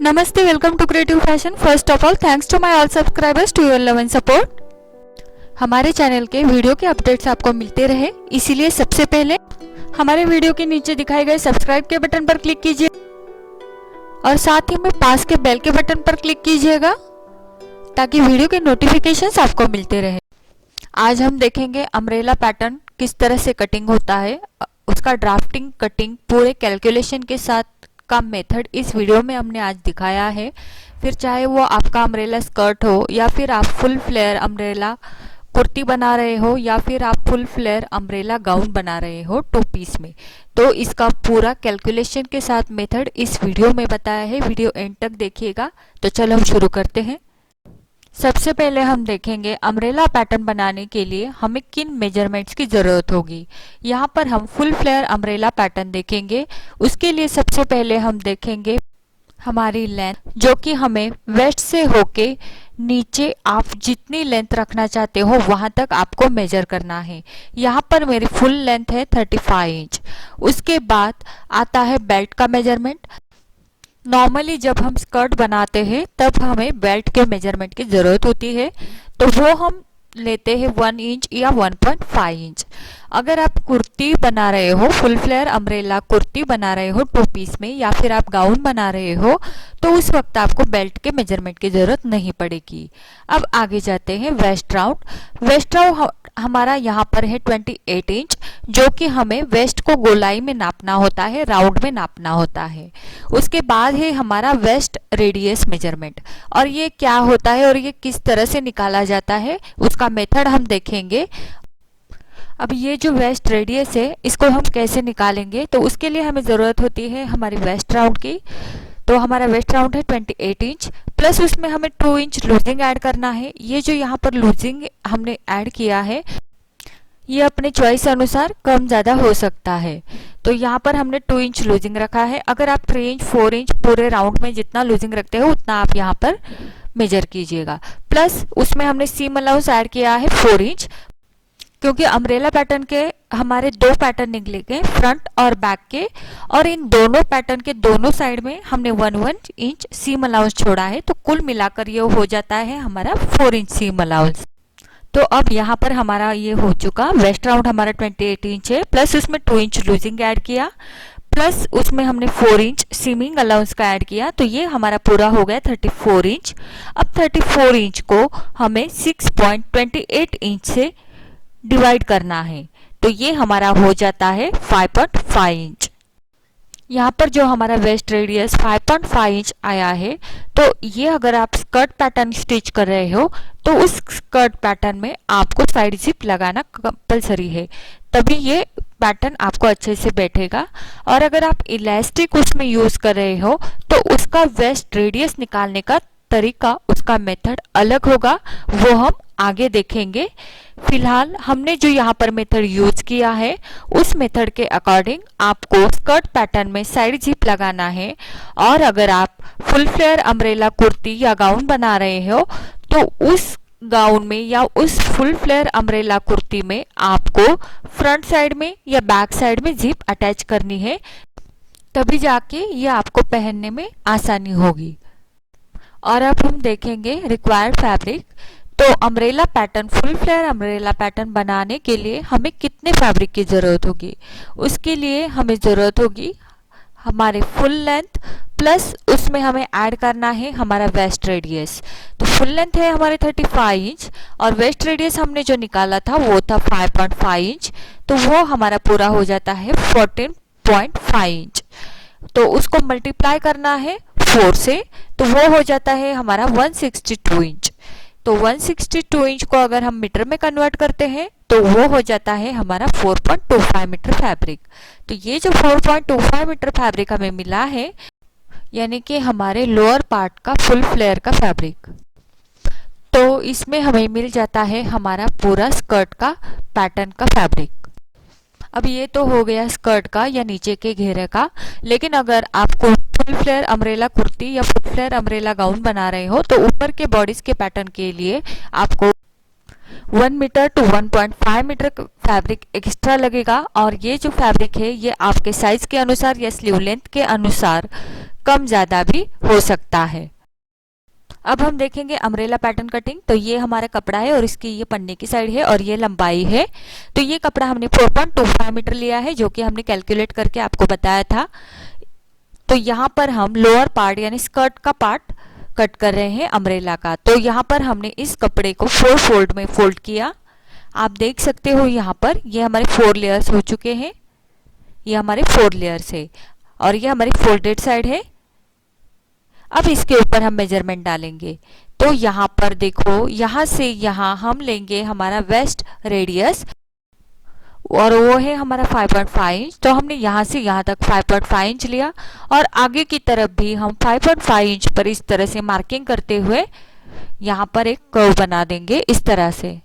Namaste, welcome to Creative Fashion. First of all, thanks to my all subscribers to your love and support. हमारे channel के video के updates आपको मिलते रहे, इसीलिए सबसे पहले हमारे वीडियो के नीचे दिखाए गए सब्सक्राइब के बटन पर क्लिक कीजिए और साथ ही में पास के बेल के बटन पर क्लिक कीजिएगा ताकि वीडियो के नोटिफिकेशंस आपको मिलते रहे। आज हम देखेंगे अम्ब्रेला पैटर्न किस तरह से कटिंग होता है, उसका ड्राफ्टिंग, कटिंग, पूरे कैलकुलेशन के साथ का मेथड इस वीडियो में हमने आज दिखाया है। फिर चाहे वो आपका अम्ब्रेला स्कर्ट हो या फिर आप फुल फ्लेयर अम्ब्रेला कुर्ती बना रहे हो या फिर आप फुल फ्लेयर अम्ब्रेला गाउन बना रहे हो 2 पीस में, तो इसका पूरा कैलकुलेशन के साथ मेथड इस वीडियो में बताया है। वीडियो एंड तक देखिएगा। तो चलो हम शुरू करते हैं। सबसे पहले हम देखेंगे अम्ब्रेला पैटर्न बनाने के लिए हमें किन मेजरमेंट्स की ज़रूरत होगी। यहाँ पर हम फुल फ्लेयर अम्ब्रेला पैटर्न देखेंगे। उसके लिए सबसे पहले हम देखेंगे हमारी लेंथ, जो कि हमें वेस्ट से होके नीचे आप जितनी लेंथ रखना चाहते हो वहाँ तक आपको मेजर करना है। यहाँ पर मेरी फुल लेंथ है 35 इंच। उसके बाद आता है बेल्ट का मेजरमेंट। नॉर्मली जब हम स्कर्ट बनाते हैं तब हमें बेल्ट के मेजरमेंट की ज़रूरत होती है, तो वो हम लेते हैं 1 इंच या 1.5 इंच। अगर आप कुर्ती बना रहे हो, फुल फ्लेयर अम्ब्रेला कुर्ती बना रहे हो 2 पीस में, या फिर आप गाउन बना रहे हो, तो उस वक्त आपको बेल्ट के मेजरमेंट की ज़रूरत नहीं पड़ेगी। अब आगे जाते हैं वेस्ट राउंड। वेस्ट राउंड हमारा यहाँ पर है 28 इंच, जो कि हमें वेस्ट को गोलाई में नापना होता है, राउंड में नापना होता है। उसके बाद है हमारा वेस्ट रेडियस मेजरमेंट, और ये क्या होता है और ये किस तरह से निकाला जाता है उसका मेथड हम देखेंगे। अब ये जो वेस्ट रेडियस है इसको हम कैसे निकालेंगे, तो उसके लिए हमें ज़रूरत होती है हमारी वेस्ट राउंड की। तो हमारा वेस्ट राउंड है 28 इंच, प्लस उसमें हमें 2 इंच लूजिंग ऐड करना है। ये जो यहाँ पर लूजिंग हमने ऐड किया है ये अपने चॉइस अनुसार कम ज़्यादा हो सकता है। तो यहाँ पर हमने 2 इंच लूजिंग रखा है। अगर आप 3 इंच 4 इंच पूरे राउंड में जितना लूजिंग रखते हो उतना आप यहाँ पर मेजर कीजिएगा। प्लस उसमें हमने सीम अलाउंस ऐड किया है 4 इंच, क्योंकि अम्ब्रेला पैटर्न के हमारे 2 पैटर्न निकलेंगे, फ्रंट और बैक के, और इन दोनों पैटर्न के दोनों साइड में हमने 1 इंच सीम अलाउंस छोड़ा है, तो कुल मिलाकर ये हो जाता है हमारा 4 इंच सीम अलाउंस। तो अब यहाँ पर हमारा ये हो चुका। वेस्ट राउंड हमारा 28 इंच है, प्लस उसमें 2 इंच लूजिंग ऐड किया, प्लस उसमें हमने 4 इंच सीमिंग अलाउंस का ऐड किया, तो ये हमारा पूरा हो गया 34 इंच। अब 34 इंच को हमें 6.28 इंच से डिवाइड करना है, तो ये हमारा हो जाता है 5.5 इंच। यहाँ पर जो हमारा वेस्ट रेडियस 5.5 इंच आया है, तो ये अगर आप स्कर्ट पैटर्न स्टिच कर रहे हो तो उस स्कर्ट पैटर्न में आपको साइड जिप लगाना कंपलसरी है, तभी ये पैटर्न आपको अच्छे से बैठेगा। और अगर आप इलास्टिक उसमें यूज़ कर रहे हो तो उसका वेस्ट रेडियस निकालने का तरीका, उसका मेथड अलग होगा, वो हम आगे देखेंगे। फिलहाल हमने जो यहाँ पर मेथड यूज किया है उस मेथड के अकॉर्डिंग आपको स्कर्ट पैटर्न में साइड जिप लगाना है। और अगर आप फुल फ्लेयर अम्ब्रेला कुर्ती या गाउन बना रहे हो तो उस गाउन में या उस फुल फ्लेयर अम्ब्रेला कुर्ती में आपको फ्रंट साइड में या बैक साइड में जिप अटैच करनी है, तभी जाके ये आपको पहनने में आसानी होगी। और अब हम देखेंगे रिक्वायर्ड फैब्रिक। तो umbrella pattern, full flare umbrella pattern बनाने के लिए हमें कितने फैब्रिक की ज़रूरत होगी। उसके लिए हमें ज़रूरत होगी हमारे फुल लेंथ, प्लस उसमें हमें ऐड करना है हमारा वेस्ट रेडियस। तो फुल लेंथ है हमारे 35 इंच और वेस्ट रेडियस हमने जो निकाला था वो था 5.5 इंच, तो वो हमारा पूरा हो जाता है 14.5 इंच। तो उसको मल्टीप्लाई करना है 4 से, तो वो हो जाता है हमारा 162 इंच। तो 162 इंच को अगर हम मीटर में कन्वर्ट करते हैं तो वो हो जाता है हमारा 4.25 मीटर फैब्रिक। तो ये जो 4.25 मीटर फैब्रिक हमें मिला है, यानी कि हमारे लोअर पार्ट का फुल फ्लेयर का फैब्रिक, तो इसमें हमें मिल जाता है हमारा पूरा स्कर्ट का पैटर्न का फैब्रिक। अब ये तो हो गया स्कर्ट का या नीचे के घेरे का, लेकिन अगर आपको फुल फ्लेयर अम्ब्रेला कुर्ती या फुल फ्लेयर अम्ब्रेला गाउन बना रहे हो तो ऊपर के बॉडीज के पैटर्न के लिए आपको 1 metre to 1.5 metre fabric extra लगेगा और ये जो फैब्रिक है ये आपके साइज के अनुसार या स्लीव लेंथ के अनुसार कम ज़्यादा भी हो सकता है। अब हम देखेंगे अम्ब्रेला पैटर्न कटिंग। तो ये हमारा कपड़ा है और इसकी ये पन्ने की साइड है और ये लंबाई है। तो ये कपड़ा हमने 4.25 मीटर लिया है जो कि हमने कैलकुलेट करके आपको बताया था। तो यहाँ पर हम लोअर पार्ट यानी स्कर्ट का पार्ट कट कर रहे हैं अम्ब्रेला का। तो यहाँ पर हमने इस कपड़े को 4 फोल्ड में फोल्ड किया। आप देख सकते हो यहाँ पर ये हमारे 4 लेयर्स हो चुके हैं। ये हमारे 4 लेयर्स है और ये हमारी फोल्डेड साइड है। अब इसके ऊपर हम मेजरमेंट डालेंगे। तो यहाँ पर देखो, यहाँ से यहाँ हम लेंगे हमारा वेस्ट रेडियस और वो है हमारा 5.5 इंच। तो हमने यहाँ से यहाँ तक 5.5 इंच लिया और आगे की तरफ भी हम 5.5 इंच पर इस तरह से मार्किंग करते हुए यहाँ पर एक कर्व बना देंगे इस तरह से।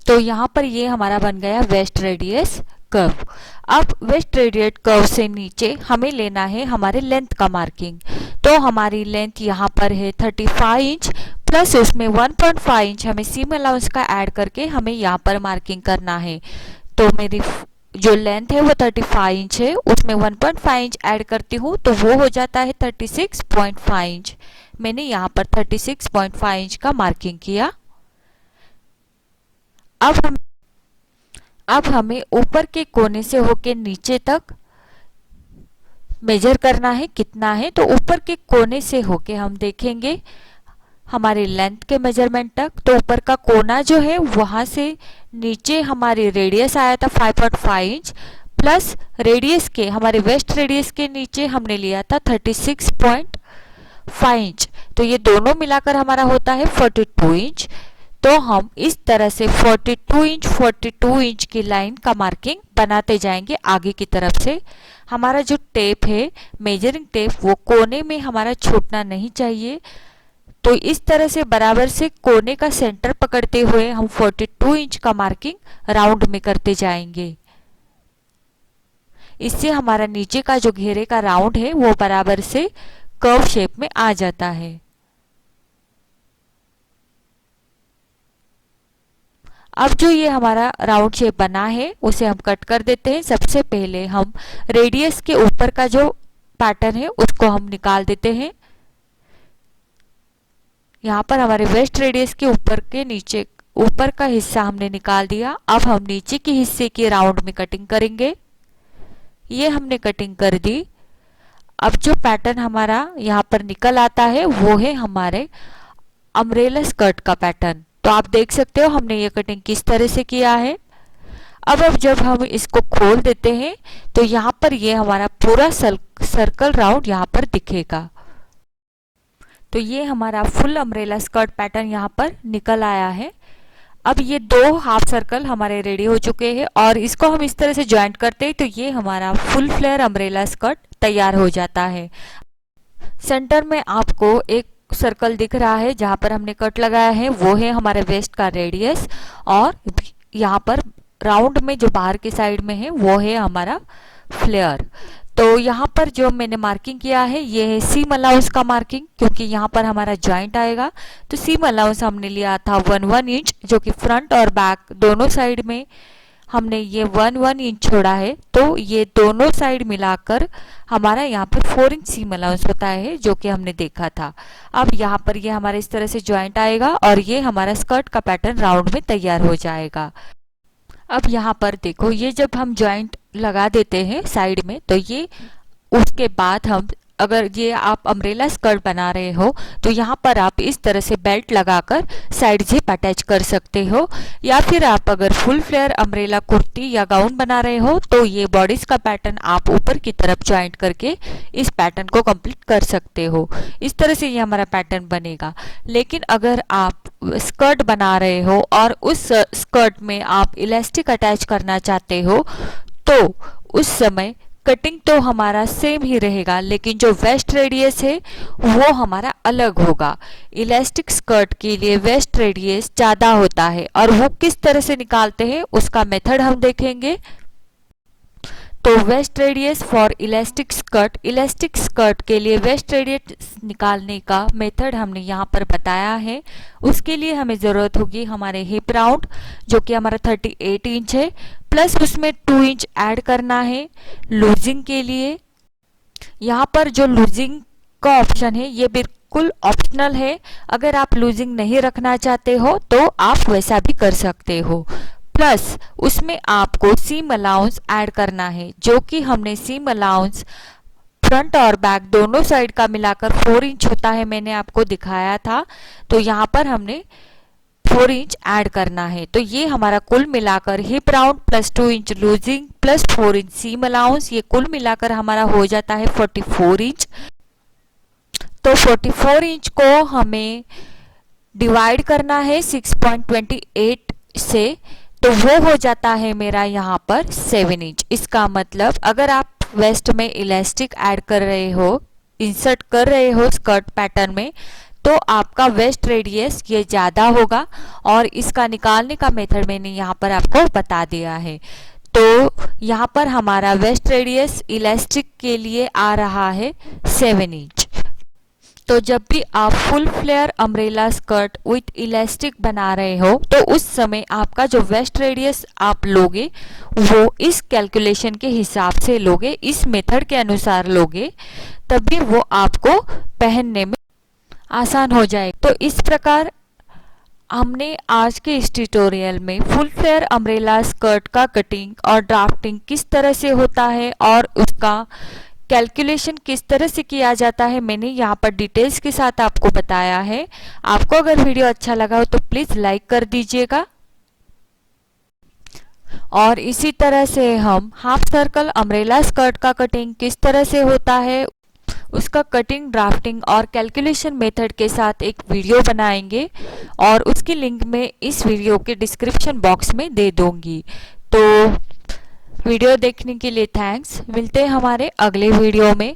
तो यहाँ पर ये हमारा बन गया वेस्ट रेडियस कर्व। अब वेस्ट रेडियस कर्व से नीचे हमें लेना है हमारे लेंथ का मार्किंग। तो हमारी लेंथ यहाँ पर है 35 इंच प्लस उसमें 1.5 इंच हमें सीम अलाउंस का ऐड करके हमें यहाँ पर मार्किंग करना है। तो मेरी जो लेंथ है वो 35 इंच है, उसमें 1.5 इंच ऐड करती हूँ तो वो हो जाता है 36.5 इंच। मैंने यहाँ पर 36.5 इंच का मार्किंग किया। अब हमें ऊपर के कोने से होके नीचे तक मेजर करना है कितना है। तो ऊपर के कोने से होके हम देखेंगे हमारी लेंथ के मेजरमेंट तक। तो ऊपर का कोना जो है वहां से नीचे हमारी रेडियस आया था 5.5 इंच प्लस रेडियस के हमारे वेस्ट रेडियस के नीचे हमने लिया था 36.5 इंच। तो ये दोनों मिलाकर हमारा होता है 42 इंच। तो हम इस तरह से 42 इंच की लाइन का मार्किंग बनाते जाएंगे आगे की तरफ से। हमारा जो टेप है मेजरिंग टेप वो कोने में हमारा छूटना नहीं चाहिए। तो इस तरह से बराबर से कोने का सेंटर पकड़ते हुए हम 42 इंच का मार्किंग राउंड में करते जाएंगे। इससे हमारा नीचे का जो घेरे का राउंड है वो बराबर से कर्व शेप में आ जाता है। अब जो ये हमारा राउंड शेप बना है उसे हम कट कर देते हैं। सबसे पहले हम रेडियस के ऊपर का जो पैटर्न है उसको हम निकाल देते हैं। यहाँ पर हमारे वेस्ट रेडियस के ऊपर के नीचे ऊपर का हिस्सा हमने निकाल दिया। अब हम नीचे के हिस्से की राउंड में कटिंग करेंगे। ये हमने कटिंग कर दी। अब जो पैटर्न हमारा यहाँ पर निकल आता है वो है हमारे अम्ब्रेला स्कर्ट का पैटर्न। तो आप देख सकते हो हमने ये कटिंग किस तरह से किया है। अब जब हम इसको खोल देते हैं तो यहाँ पर ये हमारा पूरा सर्कल राउंड यहाँ पर दिखेगा। तो ये हमारा फुल अम्ब्रेला स्कर्ट पैटर्न यहाँ पर निकल आया है। अब ये 2 हाफ सर्कल हमारे रेडी हो चुके हैं और इसको हम इस तरह से ज्वाइंट करते हैं तो ये हमारा फुल फ्लेयर अम्ब्रेला स्कर्ट तैयार हो जाता है। सेंटर में आपको एक सर्कल दिख रहा है जहां पर हमने कट लगाया है, वो है हमारे वेस्ट का रेडियस और यहाँ पर राउंड में जो बाहर की साइड में है वो है हमारा फ्लेयर। तो यहाँ पर जो मैंने मार्किंग किया है ये है सीम अलाउंस का मार्किंग, क्योंकि यहाँ पर हमारा जॉइंट आएगा। तो सीम अलाउंस हमने लिया था 1 इंच, जो कि फ्रंट और बैक दोनों साइड में हमने ये 1 इंच छोड़ा है। तो ये दोनों साइड मिलाकर हमारा यहाँ पर 4 इंच सीम अलाउंस होता है, जो कि हमने देखा था। अब यहाँ पर ये हमारे इस तरह से जॉइंट आएगा और ये हमारा स्कर्ट का पैटर्न राउंड में तैयार हो जाएगा। अब यहाँ पर देखो, ये जब हम जॉइंट लगा देते हैं साइड में, तो ये उसके बाद हम अगर ये आप अम्ब्रेला स्कर्ट बना रहे हो तो यहाँ पर आप इस तरह से बेल्ट लगाकर साइड जिप अटैच कर सकते हो, या फिर आप अगर फुल फ्लेयर अम्ब्रेला कुर्ती या गाउन बना रहे हो तो ये बॉडीज का पैटर्न आप ऊपर की तरफ जॉइंट करके इस पैटर्न को कंप्लीट कर सकते हो। इस तरह से ये हमारा पैटर्न बनेगा। लेकिन अगर आप स्कर्ट बना रहे हो और उस स्कर्ट में आप इलास्टिक अटैच करना चाहते हो तो उस समय कटिंग तो हमारा सेम ही रहेगा, लेकिन जो वेस्ट रेडियस है वो हमारा अलग होगा। इलास्टिक स्कर्ट के लिए वेस्ट रेडियस ज़्यादा होता है और वो किस तरह से निकालते हैं उसका मेथड हम देखेंगे। तो waist radius for elastic skirt के लिए वेस्ट रेडियस निकालने का मेथड हमने यहाँ पर बताया है। उसके लिए हमें ज़रूरत होगी हमारे हिप राउंड जो कि हमारा 38 इंच है, प्लस उसमें 2 इंच ऐड करना है लूजिंग के लिए। यहाँ पर जो लूजिंग का ऑप्शन है ये बिल्कुल ऑप्शनल है, अगर आप लूजिंग नहीं रखना चाहते हो तो आप वैसा भी कर सकते हो। प्लस उसमें आपको सीम अलाउंस ऐड करना है, जो कि हमने सीम अलाउंस फ्रंट और बैक दोनों साइड का मिलाकर 4 इंच होता है, मैंने आपको दिखाया था। तो यहाँ पर हमने 4 इंच ऐड करना है। तो ये हमारा कुल मिलाकर hip round plus 2 inch loosing plus 4 inch seam allowance, ये कुल मिलाकर हमारा हो जाता है 44 इंच। तो 44 इंच को हमें डिवाइड करना है 6.28 से, तो वो हो जाता है मेरा यहाँ पर 7 इंच। इसका मतलब अगर आप वेस्ट में इलास्टिक ऐड कर रहे हो, इंसर्ट कर रहे हो स्कर्ट पैटर्न में, तो आपका वेस्ट रेडियस ये ज़्यादा होगा। और इसका निकालने का मेथड मैंने यहाँ पर आपको बता दिया है। तो यहाँ पर हमारा वेस्ट रेडियस इलास्टिक के लिए आ रहा है 7 इंच। तो जब भी आप full flare umbrella skirt with elastic बना रहे हो तो उस समय आपका जो वेस्ट रेडियस आप लोगे वो इस कैलकुलेशन के हिसाब से लोगे, इस मेथड के अनुसार लोगे, तभी वो आपको पहनने में आसान हो जाए। तो इस प्रकार हमने आज के इस ट्यूटोरियल में फुल फ्लेयर अम्ब्रेला स्कर्ट का कटिंग और ड्राफ्टिंग किस तरह से होता है और उसका कैलकुलेशन किस तरह से किया जाता है, मैंने यहाँ पर डिटेल्स के साथ आपको बताया है। आपको अगर वीडियो अच्छा लगा हो तो प्लीज़ लाइक कर दीजिएगा। और इसी तरह से हम हाफ सर्कल अम्ब्रेला स्कर्ट का कटिंग किस तरह से होता है, उसका कटिंग, ड्राफ्टिंग और कैलकुलेशन मेथड के साथ एक वीडियो बनाएंगे और उसकी लिंक मैं इस वीडियो के डिस्क्रिप्शन बॉक्स में दे दूंगी। तो वीडियो देखने के लिए थैंक्स। मिलते हैं हमारे अगले वीडियो में।